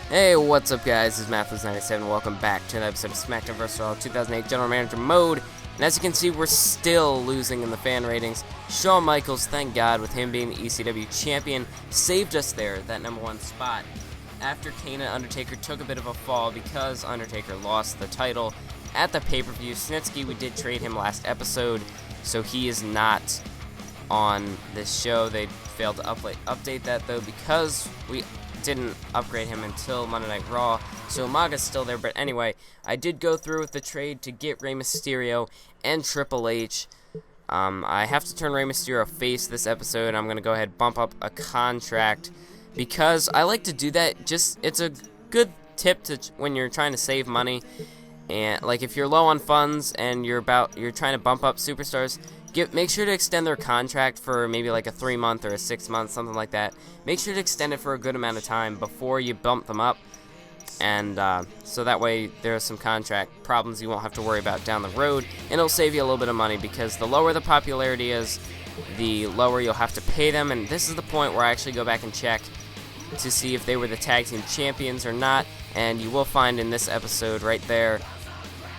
Hey, what's up guys, this is Matthews97, welcome back to another episode of Smackdown vs. Raw 2008 General Manager Mode, and as you can see, we're still losing in the fan ratings. Shawn Michaels, thank God, with him being the ECW champion, saved us there, that #1 spot. After Kane and Undertaker took a bit of a fall because Undertaker lost the title at the pay-per-view. Snitsky, we did trade him last episode, so he is not on this show. They failed to update that though because we didn't upgrade him until Monday Night Raw, so Umaga's still there. But anyway, I did go through with the trade to get Rey Mysterio and Triple H. I have to turn Rey Mysterio face this episode. I'm going to go ahead and bump up a contract because I like to do that. It's a good tip to when you're trying to save money, and like if you're low on funds and you're trying to bump up superstars, make sure to extend their contract for maybe like a 3-month or a 6-month, something like that. Make sure to extend it for a good amount of time before you bump them up, and so that way there are some contract problems you won't have to worry about down the road, and it'll save you a little bit of money because the lower the popularity is, the lower you'll have to pay them. And this is the point where I actually go back and check to see if they were the tag team champions or not, and you will find in this episode right there,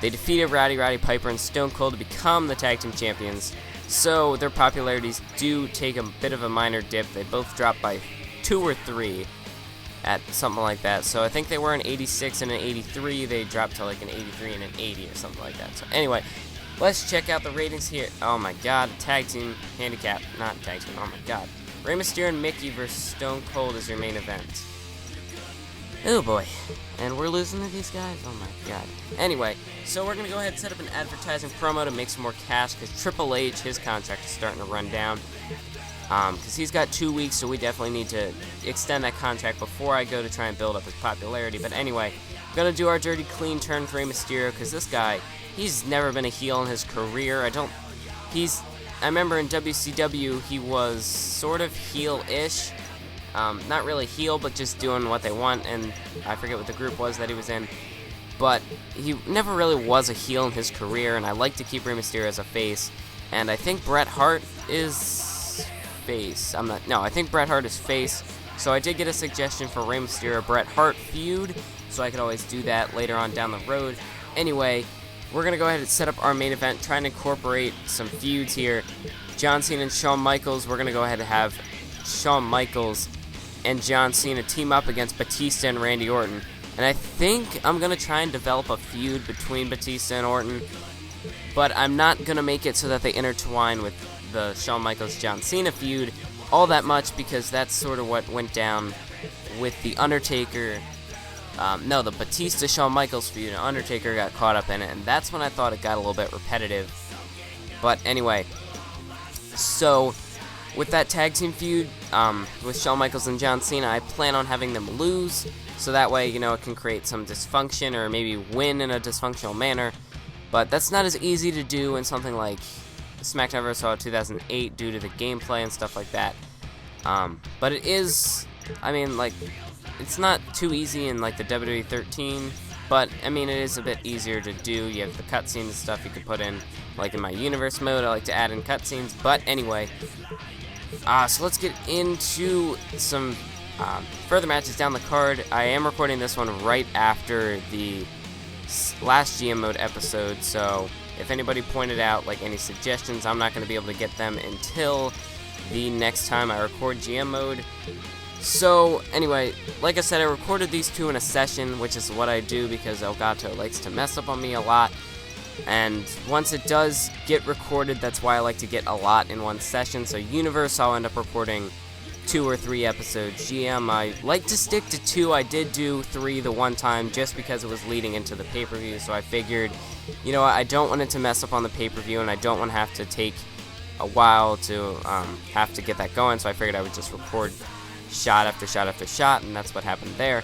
they defeated Roddy Piper and Stone Cold to become the tag team champions. So their popularities do take a bit of a minor dip. They both dropped by 2 or 3 at something like that. So I think they were an 86 and an 83. They dropped to like an 83 and an 80 or something like that. So anyway, let's check out the ratings here. Oh my god, tag team handicap. Not tag team, oh my god. Rey Mysterio and Mickey versus Stone Cold is your main event. Oh boy, and we're losing to these guys? Oh my god. Anyway, so we're going to go ahead and set up an advertising promo to make some more cash because Triple H, his contract is starting to run down. Because he's got 2 weeks, so we definitely need to extend that contract before I go to try and build up his popularity. But anyway, we're going to do our dirty clean turn for Rey Mysterio because this guy, he's never been a heel in his career. I remember in WCW, he was sort of heel-ish. Not really heel, but just doing what they want, and I forget what the group was that he was in, but he never really was a heel in his career, and I like to keep Rey Mysterio as a face, and I think Bret Hart is face. I think Bret Hart is face, so I did get a suggestion for Rey Mysterio Bret Hart feud, so I could always do that later on down the road. Anyway, we're going to go ahead and set up our main event, trying to incorporate some feuds here. John Cena and Shawn Michaels, we're going to go ahead and have Shawn Michaels and John Cena team up against Batista and Randy Orton. And I think I'm going to try and develop a feud between Batista and Orton, but I'm not going to make it so that they intertwine with the Shawn Michaels-John Cena feud all that much, because that's sort of what went down with the Undertaker. The Batista-Shawn Michaels feud, and Undertaker got caught up in it, and that's when I thought it got a little bit repetitive. But anyway, so with that tag team feud with Shawn Michaels and John Cena, I plan on having them lose, so that way, it can create some dysfunction or maybe win in a dysfunctional manner. But that's not as easy to do in something like Smackdown vs. Raw 2008 due to the gameplay and stuff like that. But it is, it's not too easy in like the WWE 13, but it is a bit easier to do. You have the cutscenes and stuff you can put in, like in my universe mode, I like to add in cutscenes. But anyway, so let's get into some further matches down the card. I am recording this one right after the last GM mode episode, so if anybody pointed out like any suggestions, I'm not going to be able to get them until the next time I record GM mode. So anyway, like I said, I recorded these two in a session, which is what I do because Elgato likes to mess up on me a lot. And once it does get recorded, that's why I like to get a lot in one session. So Universe, I'll end up recording 2 or 3 episodes. GM, I like to stick to 2. I did do 3 the one time just because it was leading into the pay-per-view. So I figured, I don't want it to mess up on the pay-per-view, and I don't want to have to take a while to have to get that going. So I figured I would just record shot after shot after shot, and that's what happened there.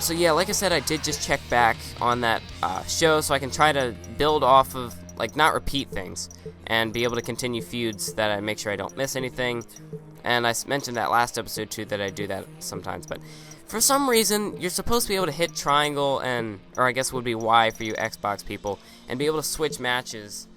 So yeah, like I said, I did just check back on that show so I can try to build off of, not repeat things, and be able to continue feuds that I make sure I don't miss anything. And I mentioned that last episode too, that I do that sometimes, but for some reason, you're supposed to be able to hit triangle or I guess would be Y for you Xbox people, and be able to switch matches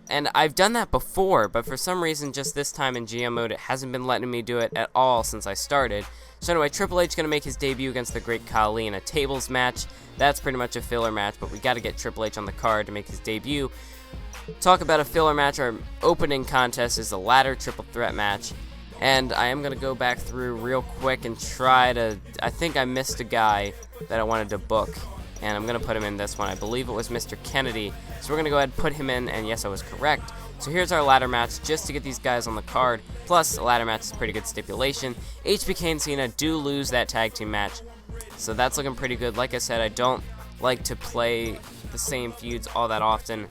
And I've done that before, but for some reason, just this time in GM mode, it hasn't been letting me do it at all since I started. So anyway, Triple H going to make his debut against the Great Khali in a tables match. That's pretty much a filler match, but we got to get Triple H on the card to make his debut. Talk about a filler match. Our opening contest is a ladder triple threat match. And I am going to go back through real quick and try to... I think I missed a guy that I wanted to book, and I'm going to put him in this one. I believe it was Mr. Kennedy. So we're going to go ahead and put him in, and yes, I was correct. So here's our ladder match, just to get these guys on the card. Plus, a ladder match is a pretty good stipulation. HBK and Cena do lose that tag team match, so that's looking pretty good. Like I said, I don't like to play the same feuds all that often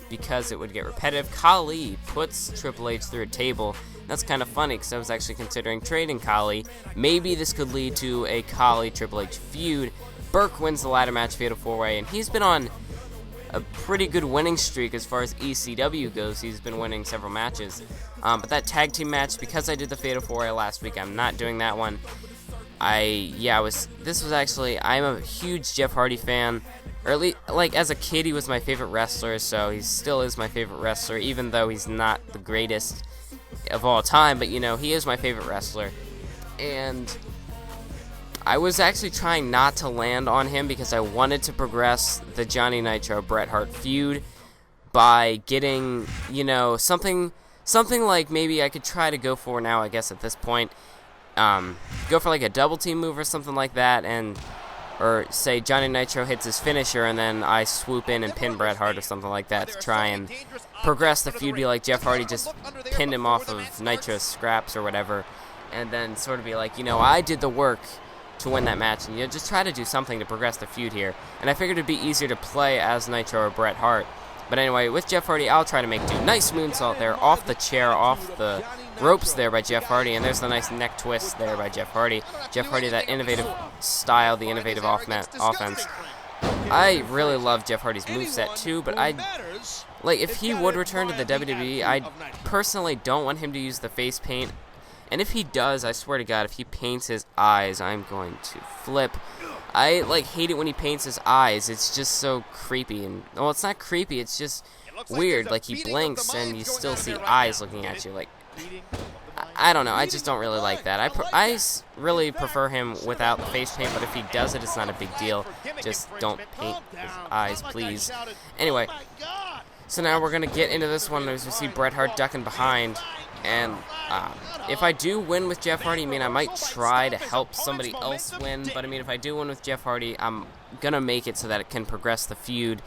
because it would get repetitive. Khali puts Triple H through a table. That's kind of funny because I was actually considering trading Khali. Maybe this could lead to a Khali Triple H feud. Burke wins the ladder match fatal 4-way, and he's been on a pretty good winning streak as far as ECW goes. He's been winning several matches. But that tag team match, because I did the fatal 4-way last week, I'm not doing that one. I'm a huge Jeff Hardy fan. Or at least, like, as a kid, he was my favorite wrestler, so he still is my favorite wrestler, even though he's not the greatest of all time. But, you know, he is my favorite wrestler. And I was actually trying not to land on him because I wanted to progress the Johnny Nitro Bret Hart feud by getting, you know, something like maybe I could try to go for now, I guess, at this point. Go for like a double team move or something like that, or say Johnny Nitro hits his finisher and then I swoop in and pin Bret Hart or something like that to try and progress the feud, be like Jeff Hardy just pinned him off of Nitro's scraps or whatever, and then sort of be like, you know, I did the work to win that match, and you know, just try to do something to progress the feud here. And I figured it'd be easier to play as Nitro or Bret Hart. But anyway, with Jeff Hardy, I'll try to make do. Nice moonsault there, off the chair, off the ropes there by Jeff Hardy, and there's the nice neck twist there by Jeff Hardy. Jeff Hardy, that innovative style, the innovative offense. I really love Jeff Hardy's moveset too, but if he would return to the WWE, I personally don't want him to use the face paint. And if he does, I swear to God, if he paints his eyes, I'm going to flip. I hate it when he paints his eyes. It's just so creepy, and well, it's not creepy. It's just weird. Like he blinks and you still see eyes looking at you. Like I don't know. I just don't really like that. I really prefer him without the face paint. But if he does it, it's not a big deal. Just don't paint his eyes, please. Anyway, so now we're gonna get into this one as we see Bret Hart ducking behind. And if I do win with Jeff Hardy, I mean, I might try to help somebody else win. But, I mean, if I do win with Jeff Hardy, I'm going to make it so that it can progress the feud.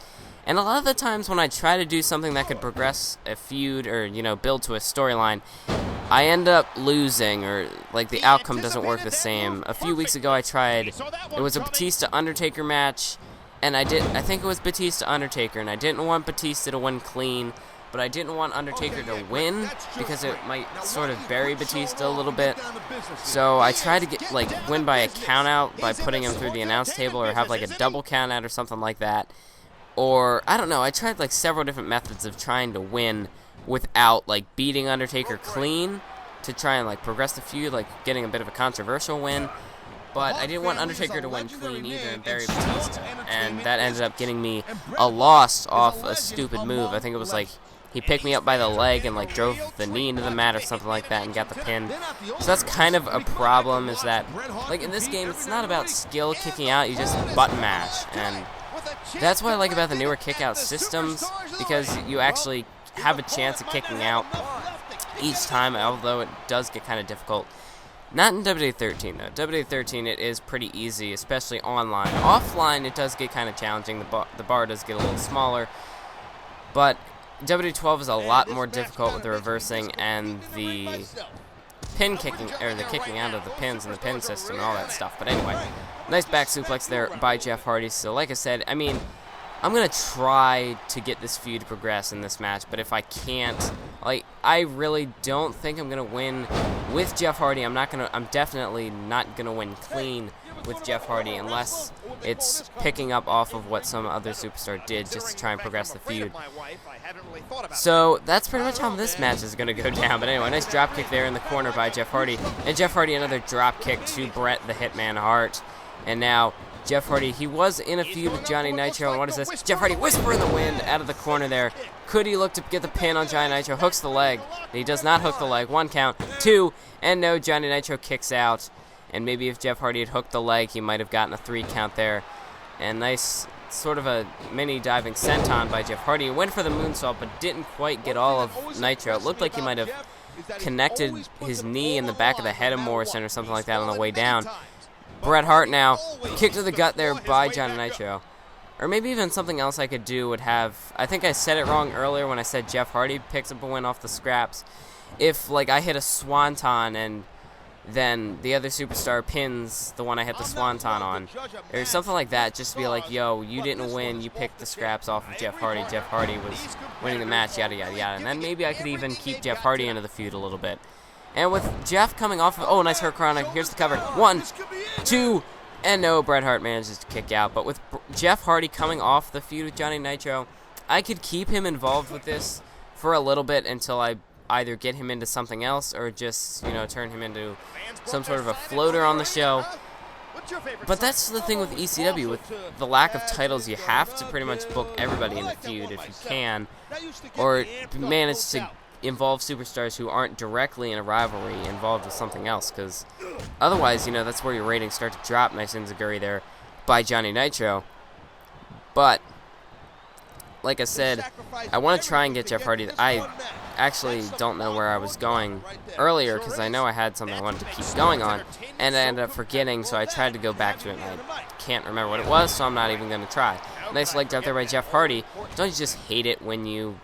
And a lot of the times when I try to do something that could progress a feud or, you know, build to a storyline, I end up losing, or, like, the outcome doesn't work the same. A few weeks ago, I tried, it was a Batista-Undertaker match, and I think it was Batista-Undertaker, and I didn't want Batista to win clean. But I didn't want Undertaker to win because it might sort of bury Batista a little bit. So I tried to get win by a countout by putting him through the announce table, or have like a double countout or something like that. Or I don't know. I tried like several different methods of trying to win without like beating Undertaker clean to try and like progress the feud, like getting a bit of a controversial win. But I didn't want Undertaker to win clean either and bury Batista, and that ended up getting me a loss off a stupid move. I think it was like he picked me up by the leg and like drove the knee into the mat or something like that and got the pin. So that's kind of a problem, is that like in this game it's not about skill kicking out, you just button mash. And that's what I like about the newer kick out systems, because you actually have a chance of kicking out each time, although it does get kind of difficult. Not in WWE 13 though. WWE 13 it is pretty easy, especially online. Offline it does get kind of challenging. The bar does get a little smaller, but WWE 12 is a lot more difficult with the reversing and the pin kicking, or the kicking out of the pins and the pin system and all that stuff. But anyway, nice back suplex there by Jeff Hardy. So like I said, I mean, I'm going to try to get this feud to progress in this match, but if I can't, like, I really don't think I'm going to win with Jeff Hardy. I'm definitely not going to win clean with Jeff Hardy unless it's picking up off of what some other superstar did just to try and progress the feud. So that's pretty much how this match is going to go down. But anyway, nice drop kick there in the corner by Jeff Hardy. And Jeff Hardy another drop kick to Bret the Hitman Hart. And now Jeff Hardy, he was in a feud with Johnny Nitro, and what is this? Jeff Hardy, whisper in the wind, out of the corner there. Could he look to get the pin on Johnny Nitro? Hooks the leg. He does not hook the leg. 1 count, 2, and no, Johnny Nitro kicks out. And maybe if Jeff Hardy had hooked the leg, he might have gotten a 3 count there. And nice, sort of a mini diving senton by Jeff Hardy. He went for the moonsault, but didn't quite get all of Nitro. It looked like he might have connected his knee in the back of the head of Morrison or something like that on the way down. Bret Hart now, kick to the gut there by Johnny Nitro. Or maybe even something else I could do would have, I think I said it wrong earlier when I said Jeff Hardy picks up a win off the scraps. If, like, I hit a swanton and then the other superstar pins the one I hit the swanton on, or something like that, just to be like, yo, you didn't win, you picked the scraps off of Jeff Hardy. Jeff Hardy was winning the match, yada, yada, yada. And then maybe I could even keep Jeff Hardy into the feud a little bit. And with Jeff coming off of, oh, nice Hurricane, here's the cover. 1, 2, and no, Bret Hart manages to kick out. But with Jeff Hardy coming off the feud with Johnny Nitro, I could keep him involved with this for a little bit until I either get him into something else or just, you know, turn him into some sort of a floater on the show. But that's the thing with ECW. With the lack of titles, you have to pretty much book everybody in the feud if you can, or manage to involve superstars who aren't directly in a rivalry involved with something else, because otherwise, you know, that's where your ratings start to drop. Nice enziguri there by Johnny Nitro. But like I said, I want to try and get Jeff Hardy. I actually don't know where I was going earlier, because I know I had something I wanted to keep going on, and I ended up forgetting, so I tried to go back to it, and I can't remember what it was, so I'm not even going to try. Nice leg drop there by Jeff Hardy. Don't you just hate it when you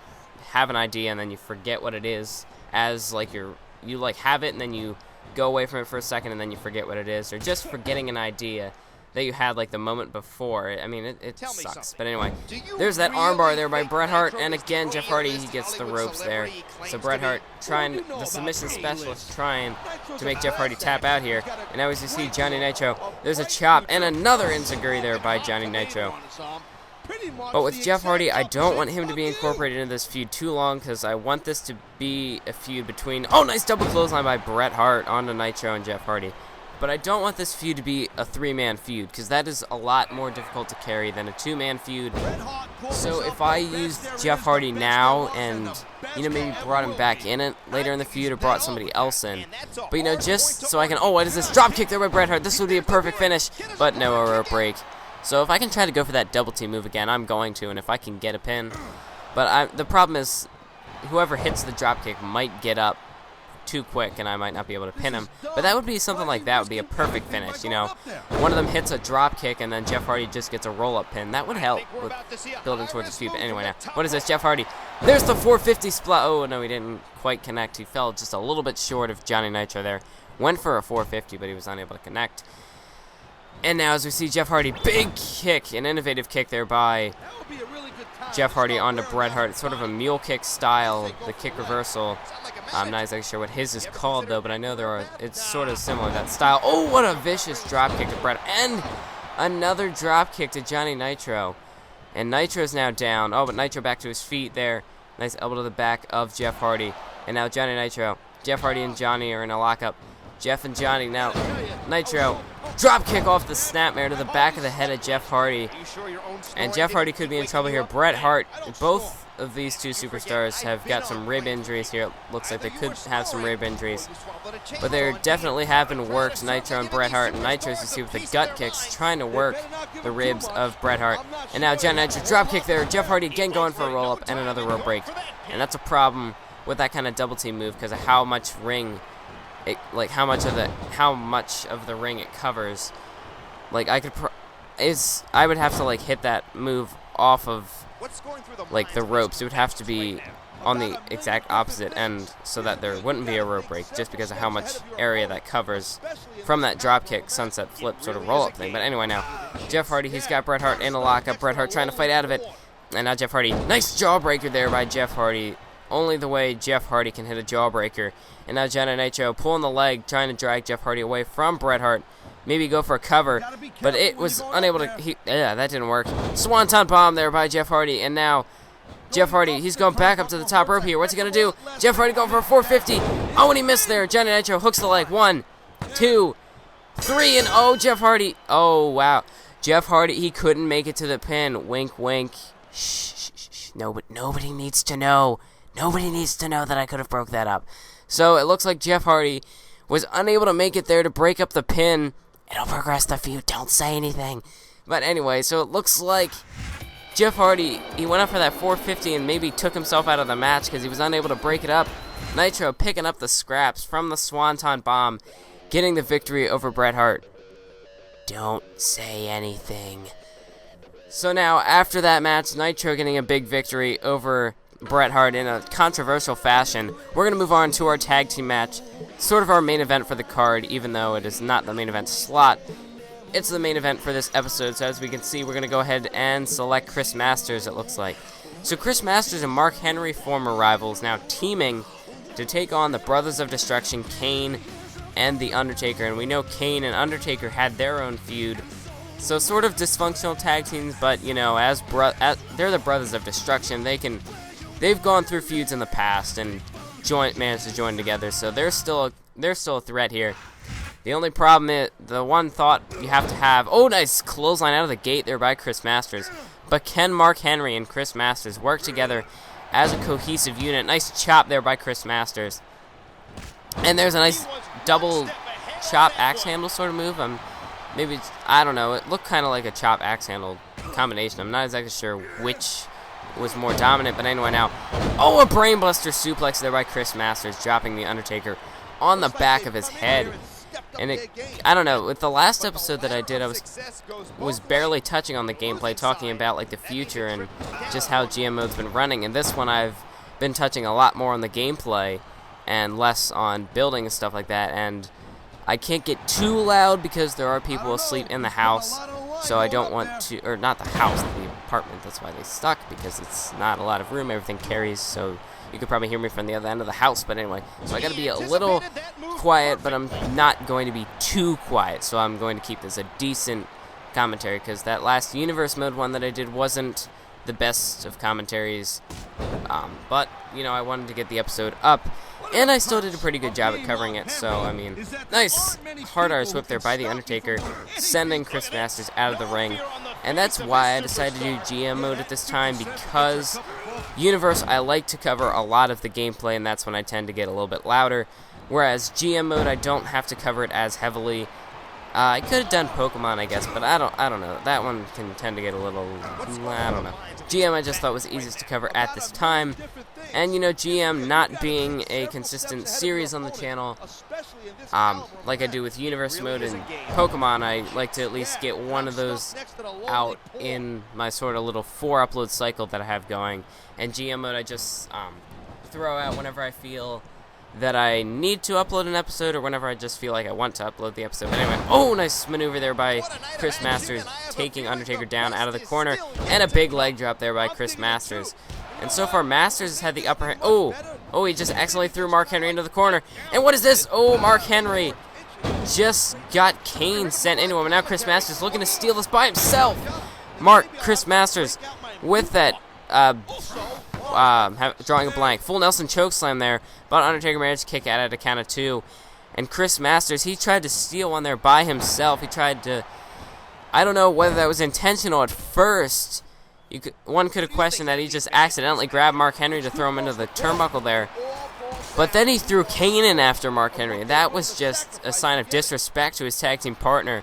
have an idea and then you forget what it is, as like you like have it and then you go away from it for a second and then you forget what it is, or just forgetting an idea that you had like the moment before. I mean, it sucks. But anyway, there's that armbar there by Bret Hart, and again, Jeff Hardy, he gets the ropes there. So Bret Hart trying, the submission specialist trying to make Jeff Hardy tap out here. And now as you see Johnny Nitro, there's a chop and another enziguri there by Johnny Nitro. But with Jeff Hardy, I don't want him to be incorporated into this feud too long, because I want this to be a feud between, oh, nice double clothesline by Bret Hart onto Nitro and Jeff Hardy. But I don't want this feud to be a 3-man feud, because that is a lot more difficult to carry than a 2-man feud. So if I used Jeff Hardy now and, you know, maybe brought him back in it later in the feud or brought somebody else in. But, you know, just so I can, oh, what is this? Drop kick there by Bret Hart. This would be a perfect finish, but no, a rope break. So if I can try to go for that double team move again, I'm going to, and if I can get a pin. But the problem is, whoever hits the drop kick might get up too quick, and I might not be able to pin him. But that would be something like that would be a perfect finish, you know. One of them hits a drop kick, and then Jeff Hardy just gets a roll-up pin. That would help with building towards the feud. But anyway, now, what is this? Jeff Hardy. There's the 450 splat. Oh, no, he didn't quite connect. He fell just a little bit short of Johnny Nitro there. Went for a 450, but he was unable to connect. And now as we see Jeff Hardy, big kick, an innovative kick there by Jeff Hardy onto Bret Hart. It's sort of a mule kick style, the kick reversal. I'm not exactly sure what his is called, though, but I know it's sort of similar to that style. Oh, what a vicious drop kick to Bret, and another drop kick to Johnny Nitro. And Nitro's now down. Oh, but Nitro back to his feet there. Nice elbow to the back of Jeff Hardy. And now Johnny Nitro. Jeff Hardy and Johnny are in a lockup. Jeff and Johnny now. Nitro. Drop kick off the snapmare to the back of the head of Jeff Hardy. And Jeff Hardy could be in trouble here. Bret Hart, both of these two superstars have got some rib injuries here. It looks like they could have some rib injuries. But there definitely have been worked. Nitro and Bret Hart. And Nitro, as you see with the gut kicks, trying to work the ribs of Bret Hart. And now Johnny Nitro, drop kick there. Jeff Hardy again going for a roll-up and another rope break. And that's a problem with that kind of double team move, because of how much ring how much of the ring it covers. Like I would have to like hit that move off of like the ropes. It would have to be on the exact opposite end so that there wouldn't be a rope break, just because of how much area that covers from that drop kick, sunset flip sort of roll up thing. But anyway, now Jeff Hardy, he's got Bret Hart in a lockup. Bret Hart trying to fight out of it, and now Jeff Hardy, nice jawbreaker there by Jeff Hardy. Only the way Jeff Hardy can hit a jawbreaker. And now Johnny Nitro pulling the leg, trying to drag Jeff Hardy away from Bret Hart. Maybe go for a cover, but it was unable to. That didn't work. Swanton bomb there by Jeff Hardy, and now Jeff Hardy, he's going back up to the top rope here. What's he gonna do? Jeff Hardy going for a 450. Oh, and he missed there. Johnny Nitro hooks the leg. 1, 2, 3, and oh, Jeff Hardy. Oh wow, Jeff Hardy, he couldn't make it to the pin. Wink, wink. Shh, shh, shh, shh. No, but nobody needs to know. Nobody needs to know that I could have broke that up. So it looks like Jeff Hardy was unable to make it there to break up the pin. It'll progress the feud. Don't say anything. But anyway, so it looks like Jeff Hardy, he went up for that 450 and maybe took himself out of the match because he was unable to break it up. Nitro picking up the scraps from the Swanton Bomb, getting the victory over Bret Hart. Don't say anything. So now, after that match, Nitro getting a big victory over Bret Hart in a controversial fashion. We're going to move on to our tag team match, sort of our main event for the card, even though it is not the main event slot. It's the main event for this episode, so as we can see, we're going to go ahead and select Chris Masters, it looks like. So Chris Masters and Mark Henry, former rivals, now teaming to take on the Brothers of Destruction, Kane and The Undertaker. And we know Kane and Undertaker had their own feud. So sort of dysfunctional tag teams, but, you know, as they're the Brothers of Destruction, they've gone through feuds in the past and managed to join together, so they're still a threat here. The only problem is, the one thought you have to have, oh, nice clothesline out of the gate there by Chris Masters. But can Mark Henry and Chris Masters work together as a cohesive unit? Nice chop there by Chris Masters. And there's a nice double chop axe handle sort of move. Maybe, I don't know, it looked kind of like a chop axe handle combination. I'm not exactly sure which was more dominant, but anyway now. Oh, a brainbuster suplex there by Chris Masters, dropping The Undertaker on the back of his head. And I don't know, with the last episode that I did, I was barely touching on the gameplay, talking about like the future and just how GM mode's been running. And this one I've been touching a lot more on the gameplay and less on building and stuff like that. And I can't get too loud because there are people asleep in the house, so I don't want to, or not the house, the apartment. That's why they stuck, because it's not a lot of room. Everything carries, so you could probably hear me from the other end of the house. But anyway, so I got to be a little quiet, but I'm not going to be too quiet. So I'm going to keep this a decent commentary, because that last Universe Mode one that I did wasn't the best of commentaries. But, you know, I wanted to get the episode up, and I still did a pretty good job at covering it. So, I mean, nice hard R's whip there by The Undertaker, sending Chris Masters out of the ring. And that's why I decided to do GM mode at this time, because Universe, I like to cover a lot of the gameplay, and that's when I tend to get a little bit louder. Whereas GM mode, I don't have to cover it as heavily. I could have done Pokemon, I guess, but I don't know. That one can tend to get a little, I don't know. GM I just thought was easiest to cover at this time. And, you know, GM not being a consistent series on the channel, like I do with Universe Mode and Pokemon, I like to at least get one of those out in my sort of little 4-upload cycle that I have going. And GM Mode I just throw out whenever I feel that I need to upload an episode, or whenever I just feel like I want to upload the episode. But anyway, oh, nice maneuver there by Chris Masters, taking Undertaker down out of the corner, and a big leg drop there by Chris Masters. And so far, Masters has had the upper hand. Oh, he just accidentally threw Mark Henry into the corner. And what is this? Oh, Mark Henry just got Kane sent into him, and now Chris Masters looking to steal this by himself. Chris Masters with that, drawing a blank. Full Nelson chokeslam there, but Undertaker managed to kick out at a count of 2. And Chris Masters, he tried to steal one there by himself. He tried to, I don't know whether that was intentional at first. One could have questioned that he just accidentally grabbed Mark Henry to throw him into the turnbuckle there. But then he threw Kane in after Mark Henry. That was just a sign of disrespect to his tag team partner.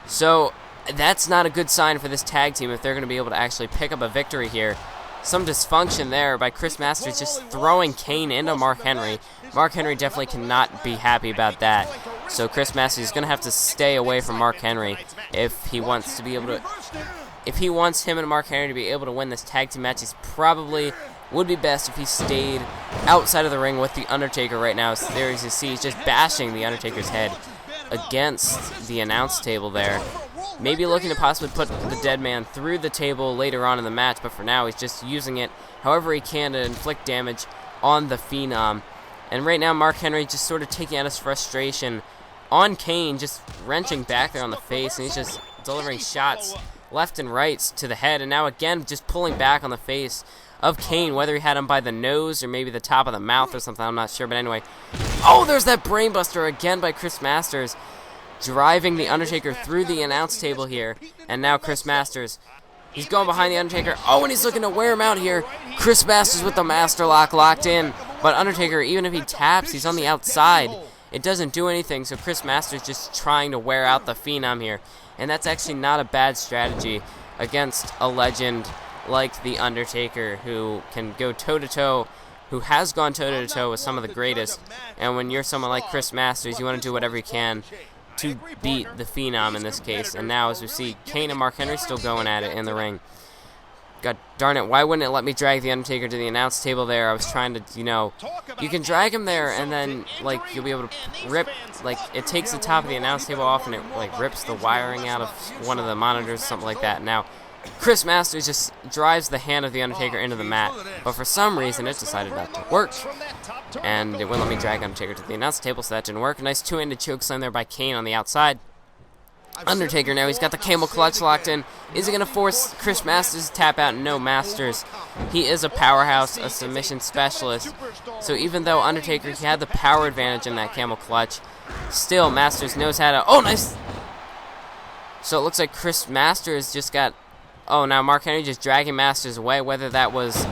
So that's not a good sign for this tag team if they're going to be able to actually pick up a victory here. Some dysfunction there by Chris Masters just throwing Kane into Mark Henry. Mark Henry definitely cannot be happy about that. So Chris Masters is going to have to stay away from Mark Henry if he wants to be able to. If he wants him and Mark Henry to be able to win this tag team match, he's probably would be best if he stayed outside of the ring with The Undertaker right now. So there, as you see, he's just bashing The Undertaker's head against the announce table there. Maybe looking to possibly put the dead man through the table later on in the match, but for now he's just using it however he can to inflict damage on the Phenom. And right now Mark Henry just sort of taking out his frustration on Kane, just wrenching back there on the face, and he's just delivering shots left and right to the head, and now again just pulling back on the face of Kane, whether he had him by the nose or maybe the top of the mouth or something, I'm not sure, but anyway. Oh, there's that brainbuster again by Chris Masters. driving the Undertaker through the announce table here. And now Chris Masters, he's going behind the Undertaker. Oh, and he's looking to wear him out here. Chris Masters with the Master Lock locked in. But Undertaker, even if he taps, he's on the outside. It doesn't do anything, so Chris Masters just trying to wear out the Phenom here. And that's actually not a bad strategy against a legend like The Undertaker, who can go toe-to-toe, who has gone toe-to-toe with some of the greatest. And when you're someone like Chris Masters, you want to do whatever you can to beat the Phenom in this case. And now, as we see, Kane and Mark Henry still going at it in the ring. God darn it, why wouldn't it let me drag The Undertaker to the announce table there? I was trying to, you can drag him there and then, like, you'll be able to rip, like, it takes the top of the announce table off and it, like, rips the wiring out of one of the monitors, something like that. Now, Chris Masters just drives the hand of The Undertaker into the mat, but for some reason it decided not to work, and it wouldn't let me drag Undertaker to the announce table, so that didn't work. A nice two-handed chokeslam there by Kane on the outside. Undertaker now, he's got the camel clutch locked in. Is he going to force Chris Masters to tap out? No, Masters. He is a powerhouse, a submission specialist. So even though Undertaker, he had the power advantage in that camel clutch, still Masters knows how to... Oh, nice! So it looks like Chris Masters just got... Oh, now Mark Henry just dragging Masters away, whether that was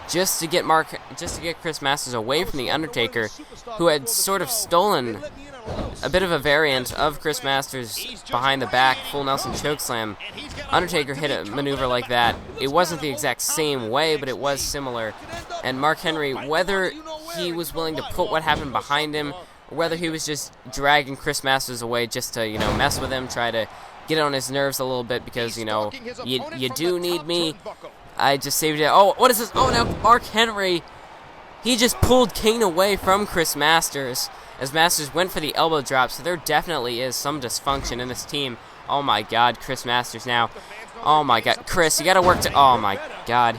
just to get Chris Masters away from the Undertaker, who had sort of stolen a bit of a variant of Chris Masters behind the back, full Nelson chokeslam. Undertaker hit a maneuver like that. It wasn't the exact same way, but it was similar. And Mark Henry, whether he was willing to put what happened behind him, or whether he was just dragging Chris Masters away just to, mess with him, try to get on his nerves a little bit because, you do need me. I just saved it. Oh, what is this? Oh, now Mark Henry, he just pulled Kane away from Chris Masters as Masters went for the elbow drop, so there definitely is some dysfunction in this team. Oh my God, Chris Masters now. Oh my God, Chris, you gotta work to... Oh my God,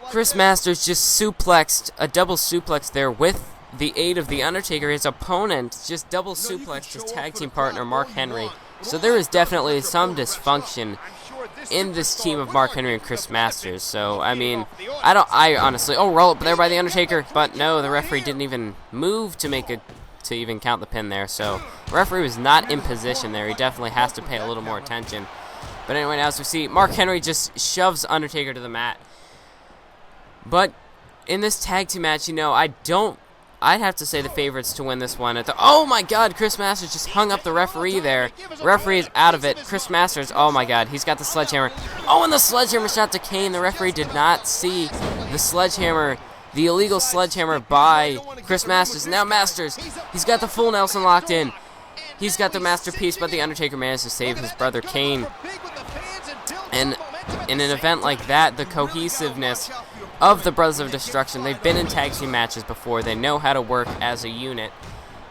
Chris Masters just suplexed, a double suplex there with the aid of The Undertaker. His opponent just double suplexed his tag team partner, Mark Henry. So there is definitely some dysfunction in this team of Mark Henry and Chris Masters. So, I honestly... Oh, roll up there by The Undertaker. But no, the referee didn't even move to even count the pin there. So, the referee was not in position there. He definitely has to pay a little more attention. But anyway, now as we see, Mark Henry just shoves Undertaker to the mat. But in this tag team match, I'd have to say the favorites to win this one. Oh my God, Chris Masters just hung up the referee there. Referee is out of it. Chris Masters, oh my God, he's got the sledgehammer. Oh, and the sledgehammer shot to Kane. The referee did not see the sledgehammer, the illegal sledgehammer by Chris Masters. Now Masters, he's got the full Nelson locked in. He's got the masterpiece, but The Undertaker managed to save his brother Kane. And in an event like that, the cohesiveness of the Brothers of Destruction, they've been in tag team matches before. They know how to work as a unit.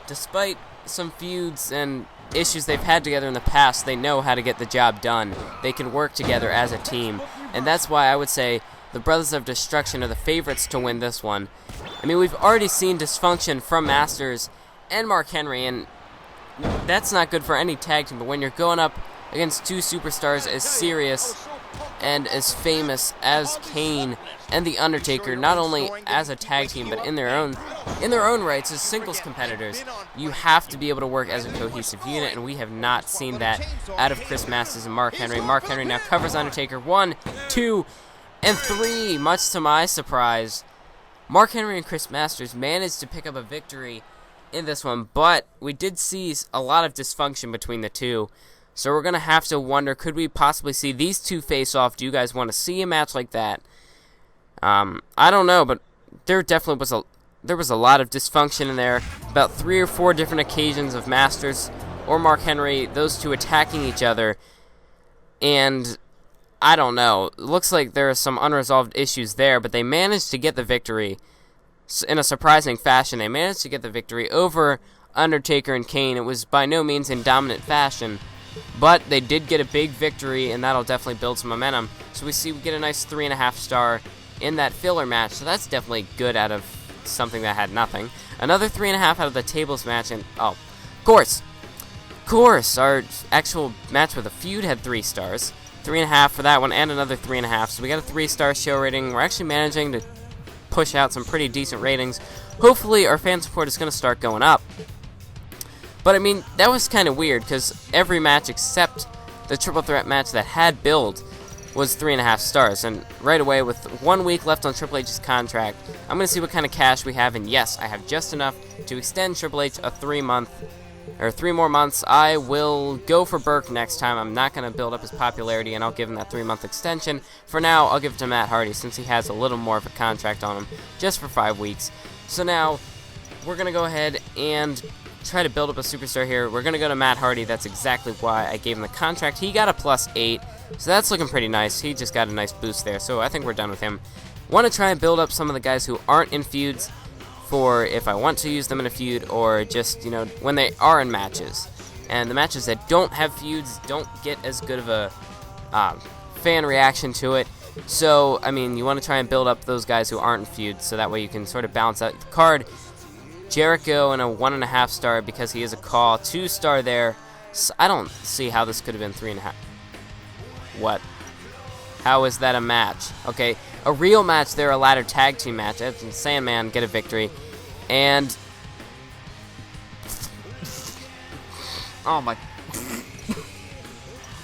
Despite some feuds and issues they've had together in the past, they know how to get the job done. They can work together as a team. And that's why I would say the Brothers of Destruction are the favorites to win this one. We've already seen dysfunction from Masters and Mark Henry, and that's not good for any tag team. But when you're going up against two superstars as serious and as famous as Kane and The Undertaker, not only as a tag team but in their own rights as singles competitors, you have to be able to work as a cohesive unit, and we have not seen that out of Chris Masters and Mark Henry. Mark Henry now covers Undertaker 1, 2, and 3. Much to my surprise, Mark Henry and Chris Masters managed to pick up a victory in this one, but we did see a lot of dysfunction between the two. So we're going to have to wonder, could we possibly see these two face off? Do you guys want to see a match like that? I don't know, but there definitely was a lot of dysfunction in there. About 3 or 4 different occasions of Masters or Mark Henry, those two attacking each other. And I don't know. It looks like there are some unresolved issues there, but they managed to get the victory in a surprising fashion. They managed to get the victory over Undertaker and Kane. It was by no means in dominant fashion, but they did get a big victory, and that'll definitely build some momentum. So we get a nice 3.5 star in that filler match, so that's definitely good out of something that had nothing. Another 3.5 out of the tables match, and of course, our actual match with a feud had 3 stars. 3.5 for that one, and another 3.5. So we got a 3-star show rating. We're actually managing to push out some pretty decent ratings. Hopefully, our fan support is going to start going up. But I mean, that was kind of weird because every match except the triple threat match that had build was 3.5 stars. And right away, with 1 week left on Triple H's contract, I'm going to see what kind of cash we have. And yes, I have just enough to extend Triple H a 3 more months. I will go for Burke next time. I'm not going to build up his popularity, and I'll give him that 3-month extension. For now, I'll give it to Matt Hardy since he has a little more of a contract on him, just for 5 weeks. So now, we're going to go ahead and try to build up a superstar here. We're going to go to Matt Hardy. That's exactly why I gave him the contract. He got a +8, so that's looking pretty nice. He just got a nice boost there, so I think we're done with him. Want to try and build up some of the guys who aren't in feuds for if I want to use them in a feud, or just, you know, when they are in matches. And the matches that don't have feuds don't get as good of a fan reaction to it. So, I mean, you want to try and build up those guys who aren't in feuds, so that way you can sort of balance out the card. Jericho in a 1.5 star because he is a call. 2-star there. So I don't see how this could have been 3.5. What? How is that a match? Okay, a real match there, a ladder tag team match. Edge and Sandman get a victory. And oh my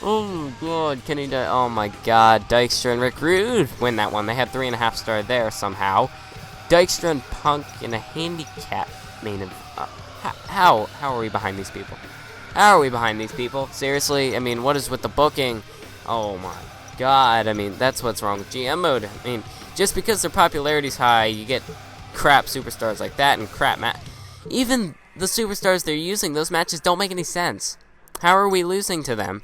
oh god, can he die? Oh my god, Dykstra and Rick Rude win that one. They had 3.5 star there somehow. Dykstra and Punk in a handicap main event. How are we behind these people? How are we behind these people? Seriously? I mean, what is with the booking? Oh my god, I mean, that's what's wrong with GM mode. I mean, just because their popularity's high, you get crap superstars like that and crap even the superstars they're using, those matches don't make any sense. How are we losing to them?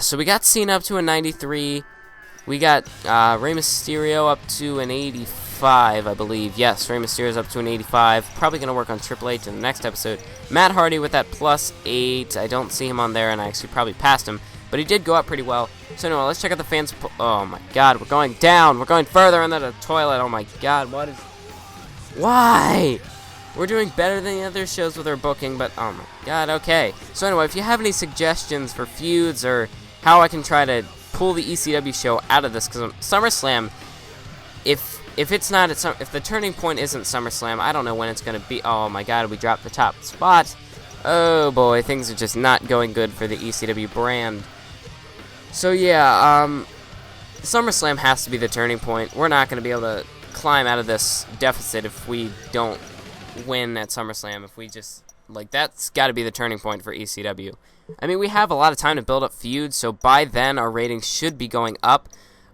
So we got Cena up to a 93. We got Rey Mysterio up to an 85, I believe. Yes, Rey Mysterio's up to an 85. Probably going to work on Triple H in the next episode. Matt Hardy with that +8. I don't see him on there, and I actually probably passed him. But he did go up pretty well. So anyway, let's check out the fans. Oh my god, we're going down. We're going further into the toilet. Oh my god, what is... Why? We're doing better than the other shows with our booking, but oh my god, okay. So anyway, if you have any suggestions for feuds or how I can try to pull the ECW show out of this, because SummerSlam, if it's not if the turning point isn't SummerSlam, I don't know when it's going to be. Oh my god, we dropped the top spot. Oh boy, things are just not going good for the ECW brand. So yeah, SummerSlam has to be the turning point. We're not going to be able to climb out of this deficit if we don't win at SummerSlam. If we just, like, that's got to be the turning point for ECW. I mean, we have a lot of time to build up feuds, so by then our ratings should be going up,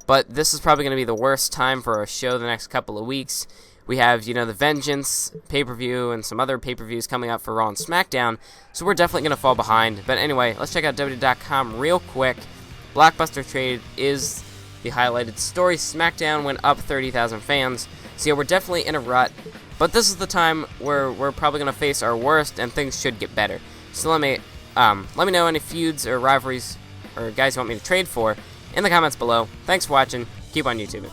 but this is probably going to be the worst time for our show the next couple of weeks. We have, you know, the Vengeance pay-per-view and some other pay-per-views coming up for Raw and SmackDown, so we're definitely going to fall behind. But anyway, let's check out WWE.com real quick. Blockbuster Trade is the highlighted story. SmackDown went up 30,000 fans, so yeah, we're definitely in a rut, but this is the time where we're probably going to face our worst, and things should get better. So let me know any feuds or rivalries or guys you want me to trade for in the comments below. Thanks for watching. Keep on YouTube.